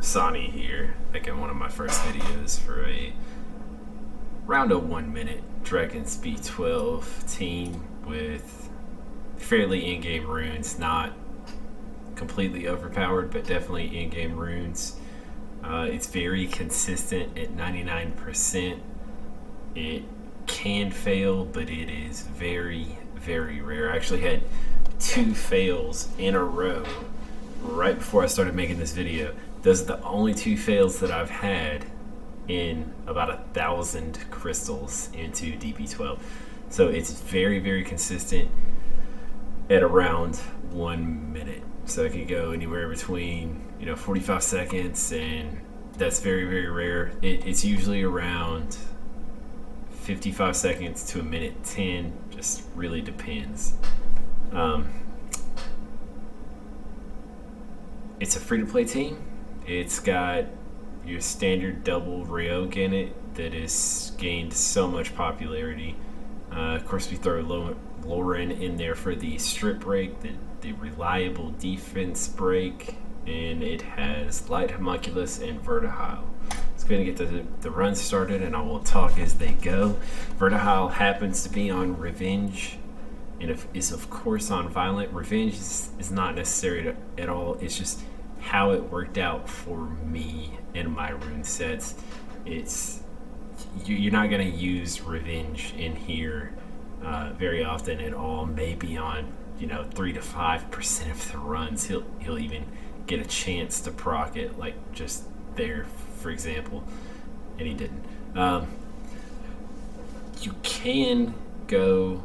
Sonny here, making one of my first videos for around a 1 minute Dragons B12 team with fairly in-game runes, not completely overpowered, but definitely in-game runes. It's very consistent at 99%. It can fail, but it is very, very rare. I actually had 2 fails in a row right before I started making this video. Those are the only 2 fails that I've had in about 1,000 crystals into DB12. So it's very, very consistent at around 1 minute. So it could go anywhere between 45 seconds, and that's very, very rare. It's usually around 55 seconds to a minute 10, just really depends. It's a free-to-play team. It's got your standard double Raoq in it that has gained so much popularity. Of course, we throw Rune in there for the strip break, the reliable defense break, and it has Light Homunculus and Vertihile. Let's go ahead and get the run started, and I will talk as they go. Vertihile happens to be on Revenge, and is of course on Violent. Revenge is not necessary at all. It's just how it worked out for me and my rune sets. You're not going to use Revenge in here very often at all. Maybe on 3 to 5% of the runs he'll even get a chance to proc it, like just there, for example, and he didn't. You can go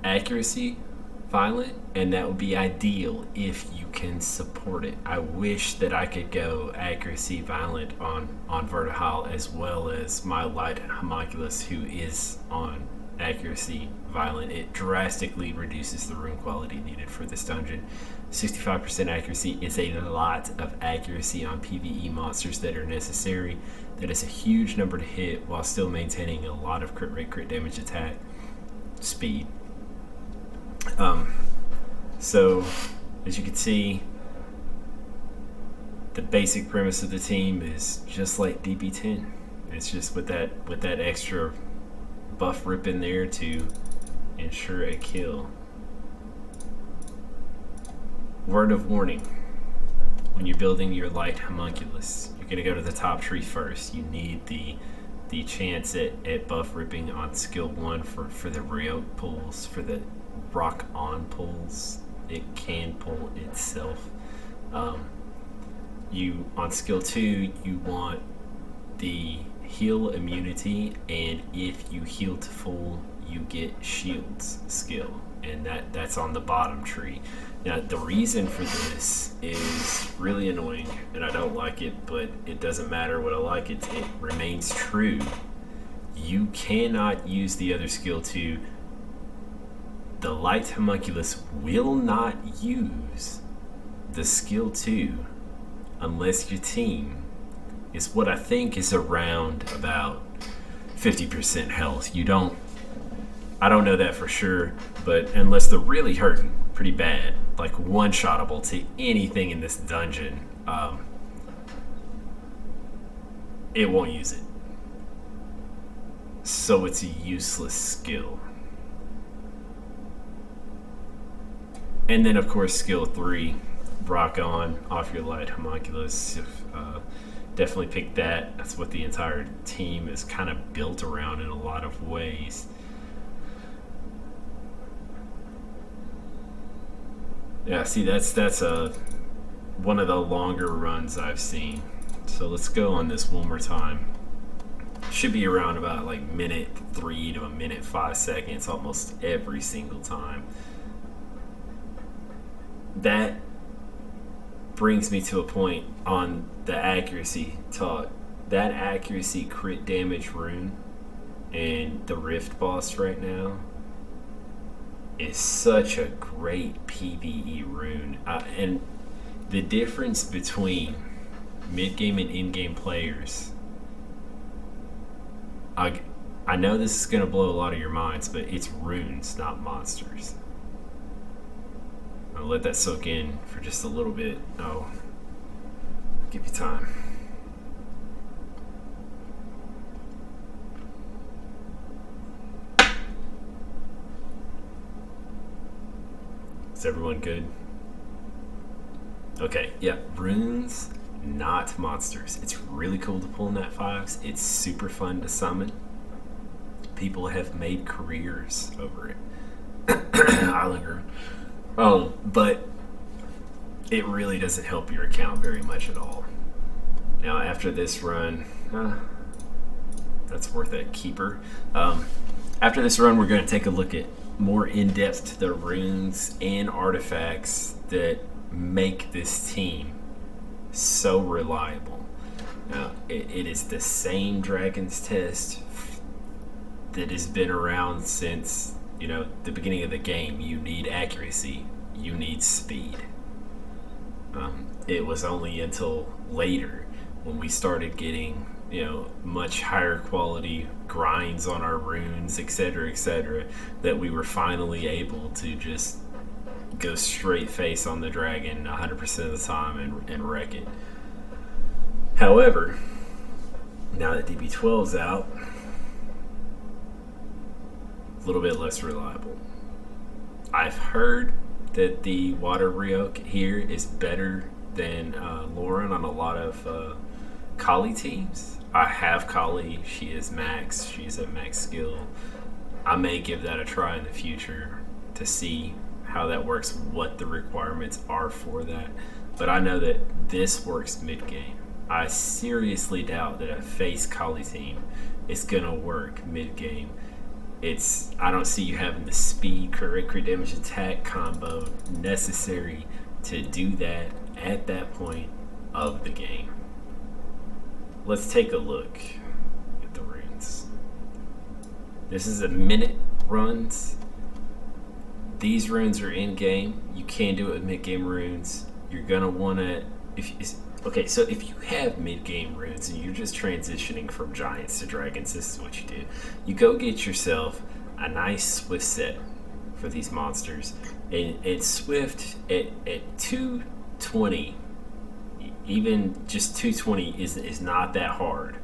accuracy Violent, and that would be ideal if you can support it. I wish that I could go accuracy Violent on Vertihile, as well as my Light Homunculus, who is on accuracy Violent. It drastically reduces the rune quality needed for this dungeon. 65% accuracy is a lot of accuracy on PvE monsters that are necessary. That is a huge number to hit while still maintaining a lot of crit rate, crit damage, attack, speed. So as you can see, the basic premise of the team is just like DB10. It's just with that extra buff rip in there to ensure a kill. Word of warning: when you're building your Light Homunculus, you're going to go to the top tree first. You need the chance at buff ripping on skill 1 for the Raoq pulls, for the rock on pulls. It can pull itself. You on skill 2, you want the heal immunity, and if you heal to full, you get shields skill, and that's on the bottom tree. Now the reason for this is really annoying, and I don't like it, but it doesn't matter what I like. It remains true. You cannot use the other skill 2. The Light Homunculus will not use the skill 2 unless your team is what I think is around about 50% health. I don't know that for sure, but unless they're really hurting pretty bad, like one-shottable to anything in this dungeon, it won't use it. So it's a useless skill. And then of course skill 3, rock on off your Light Homunculus. Definitely pick that. That's what the entire team is kind of built around in a lot of ways. Yeah, see, that's one of the longer runs I've seen. So let's go on this one more time. Should be around about like minute 3 to a minute 5 seconds almost every single time. That brings me to a point on the accuracy talk. That accuracy crit damage rune and the Rift boss right now is such a great PvE rune. And the difference between mid-game and in-game players, I know this is going to blow a lot of your minds, but it's runes, not monsters. I'll let that soak in for just a little bit. I'll Give you time. Is everyone good? Okay, yeah, runes, not monsters. It's really cool to pull nat 5s. It's super fun to summon. People have made careers over it. Island Rune. But it really doesn't help your account very much at all. Now, after this run, that's worth a keeper. After this run, we're going to take a look at more in-depth to the runes and artifacts that make this team so reliable. Now, it is the same Dragon's Test that has been around since, you know, the beginning of the game. You need accuracy, you need speed. It was only until later when we started getting, you know, much higher quality grinds on our runes, etc., that we were finally able to just go straight face on the dragon 100% of the time and wreck it. However, now that DB12's out, a little bit less reliable. I've heard that the water Raoq here is better than Lauren on a lot of Kali teams. I have Kali. She is max. She's at max skill. I may give that a try in the future to see how that works, what the requirements are for that. But I know that this works mid-game. I seriously doubt that a face Kali team is going to work mid-game. I don't see you having the speed, crit damage, attack combo necessary to do that at that point of the game. Let's take a look at the runes. This is a minute runs. These runes are in game. You can do it with mid game runes. You're gonna want to. Okay, so if you have mid game runes and you're just transitioning from giants to dragons, this is what you do. You go get yourself a nice Swift set for these monsters, and Swift at 220. Even just 220 is not that hard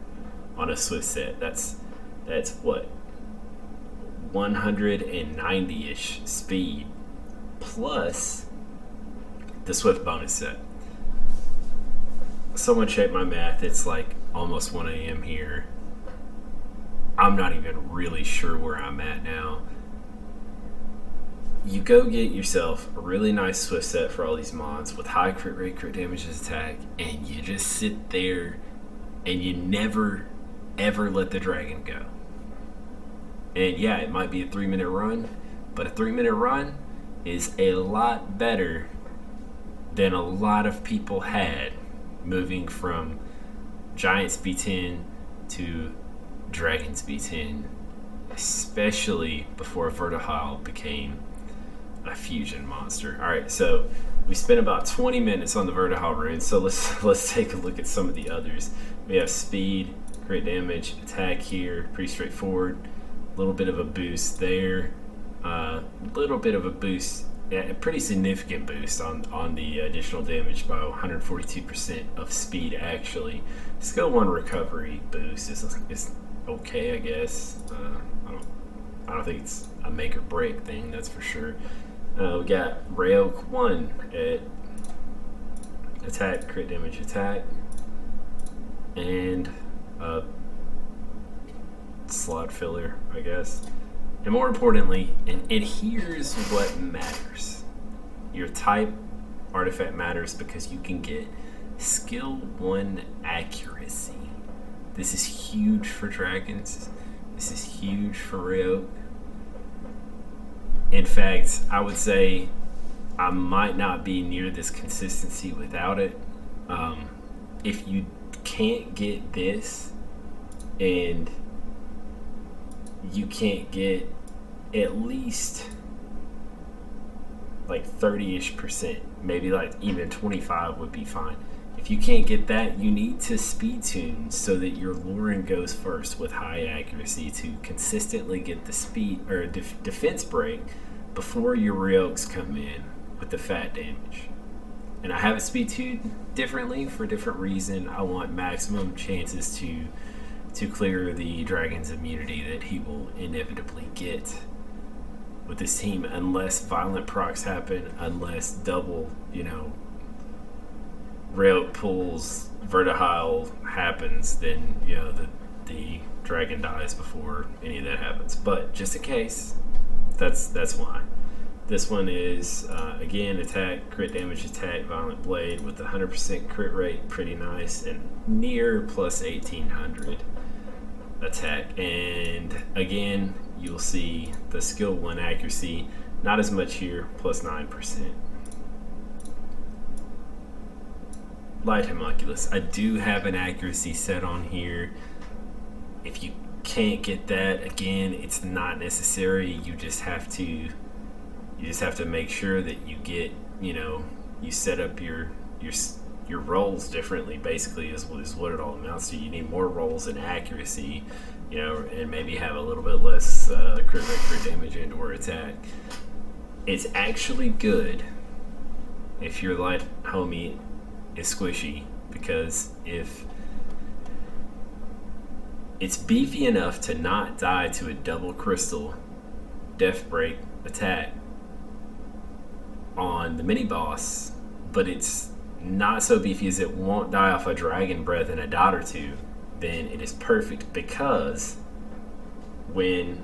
on a Swift set. That's what, 190-ish speed plus the Swift bonus set. Someone check my math. It's like almost 1 a.m. here. I'm not even really sure where I'm at now. You go get yourself a really nice Swift set for all these mods with high crit rate, crit damage, attack, and you just sit there and you never ever let the dragon go. And yeah, it might be a 3-minute run, but a 3-minute run is a lot better than a lot of people had moving from Giants B10 to Dragons B10, especially before Vertihile became a fusion monster. Alright, so we spent about 20 minutes on the Vertihile rune, so let's take a look at some of the others. We have speed, crit damage, attack here, pretty straightforward. A little bit of a boost there, a little bit of a boost, a pretty significant boost on the additional damage by 142% of speed actually. Skill 1 recovery boost is okay, I guess. I don't think it's a make or break thing, that's for sure. We got Raoq 1 at attack, crit damage, attack, and slot filler, I guess. And more importantly, and here's what matters. Your type artifact matters because you can get skill 1 accuracy. This is huge for dragons. This is huge for Raoq. In fact, I would say I might not be near this consistency without it. If you can't get this, and you can't get at least like 30-ish%, maybe like even 25 would be fine. If you can't get that, you need to speed tune so that your Lauren goes first with high accuracy to consistently get the speed or defense break before your Raoqs come in with the fat damage. and I have it speed 2 differently for a different reason. I want maximum chances to clear the dragon's immunity that he will inevitably get with this team, unless violent procs happen, unless double, Raoq pulls Vertihile happens, then the dragon dies before any of that happens. But just in case, that's why. This one is again attack, crit damage, attack, violent blade with 100% crit rate, pretty nice, and near plus 1800 attack. And again, you'll see the skill 1 accuracy, not as much here, plus 9%. Light Homunculus. I do have an accuracy set on here. If you can't get that, again, it's not necessary. You just have to make sure that you get, you set up your rolls differently, basically, is what it all amounts to. You need more rolls and accuracy, and maybe have a little bit less crit rate, crit damage, and or attack. It's actually good if your light homie is squishy, because if it's beefy enough to not die to a double crystal death break attack on the mini boss, but it's not so beefy as it won't die off a dragon breath in a dot or two, then it is perfect, because when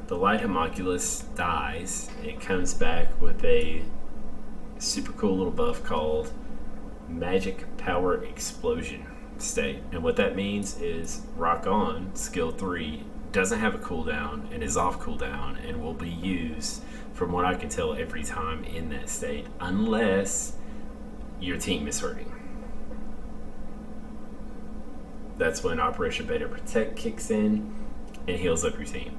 the light homunculus dies, it comes back with a super cool little buff called Magic Power Explosion state. And what that means is Raoq on skill 3 doesn't have a cooldown and is off cooldown and will be used, from what I can tell, every time in that state, unless your team is hurting. That's when Operation Beta Protect kicks in and heals up your team.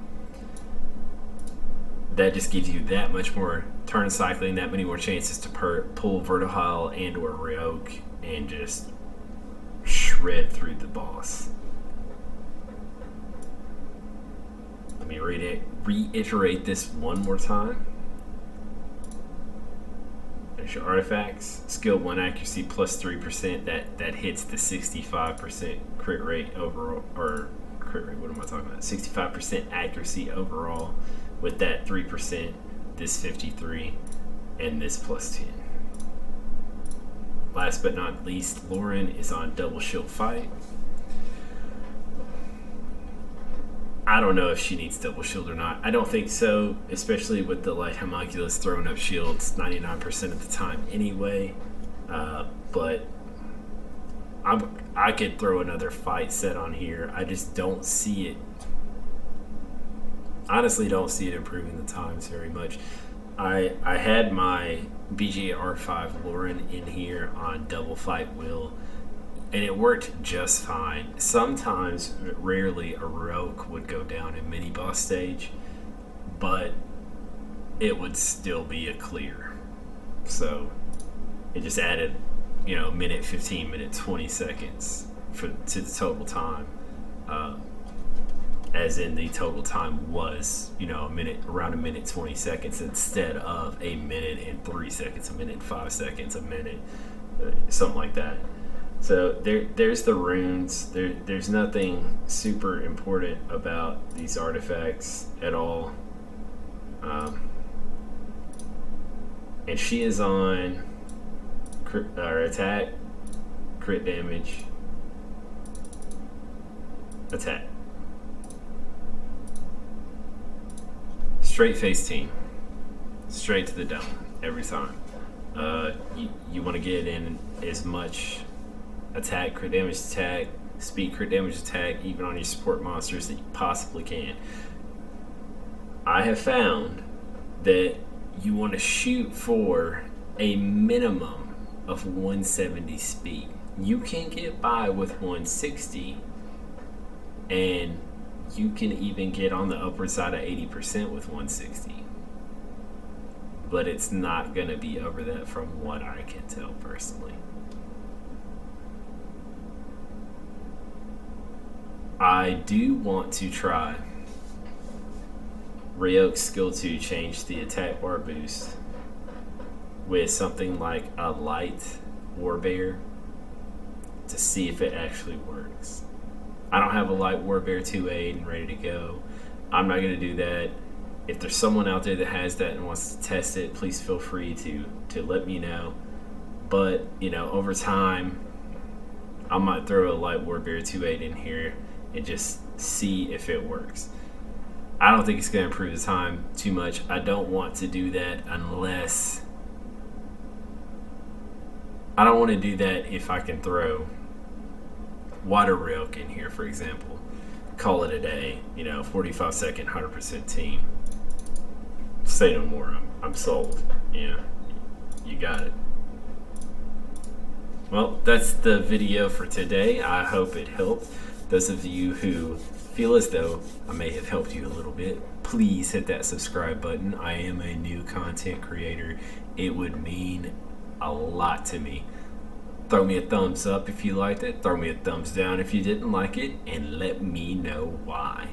That just gives you that much more turn cycling, that many more chances to pull Vertihile and or Raoq and just shred through the boss. Let me reiterate this one more time. There's your artifacts. Skill 1 accuracy plus 3%. That hits the 65% crit rate overall, or crit rate, what am I talking about? 65% accuracy overall with that 3%, this 53, and this plus 10. Last but not least, Lauren is on double shield fight. I don't know if she needs double shield or not. I don't think so, especially with the light homunculus throwing up shields 99% of the time anyway. But I could throw another fight set on here. I just don't see it. Honestly, don't see it improving the times very much. I had my BGR5 Lauren in here on double fight will, and it worked just fine. Sometimes, rarely, a Raoq would go down in mini boss stage, but it would still be a clear. So it just added, minute 15, minute 20 seconds to the total time. As in, the total time was, around a minute 20 seconds instead of a minute and 3 seconds, a minute and 5 seconds, a minute, something like that. So there's the runes. There's nothing super important about these artifacts at all. And she is on attack, crit damage, attack. Straight face team, straight to the dome every time. You want to get in as much attack, crit damage, attack, speed, crit damage, attack, even on your support monsters that you possibly can. I have found that you want to shoot for a minimum of 170 speed. You can get by with 160, and you can even get on the upward side of 80% with 160. But it's not going to be over that from what I can tell personally. I do want to try Raoq's skill 2 change the attack bar boost with something like a light warbear to see if it actually works. I don't have a light warbear 2.8 and ready to go. I'm not going to do that. If there's someone out there that has that and wants to test it, please feel free to let me know. But, you know, over time, I might throw a light warbear 2.8 in here and just see if it works. I don't think it's going to improve the time too much. I don't want to do that unless... I don't want to do that if I can throw water Raoq in here, for example. Call it a day, you know, 45 second, 100% team. Say no more. I'm sold. Yeah, you got it. Well, that's the video for today. I hope it helped. Those of you who feel as though I may have helped you a little bit, please hit that subscribe button. I am a new content creator. It would mean a lot to me. Throw me a thumbs up if you liked it. Throw me a thumbs down if you didn't like it. And let me know why.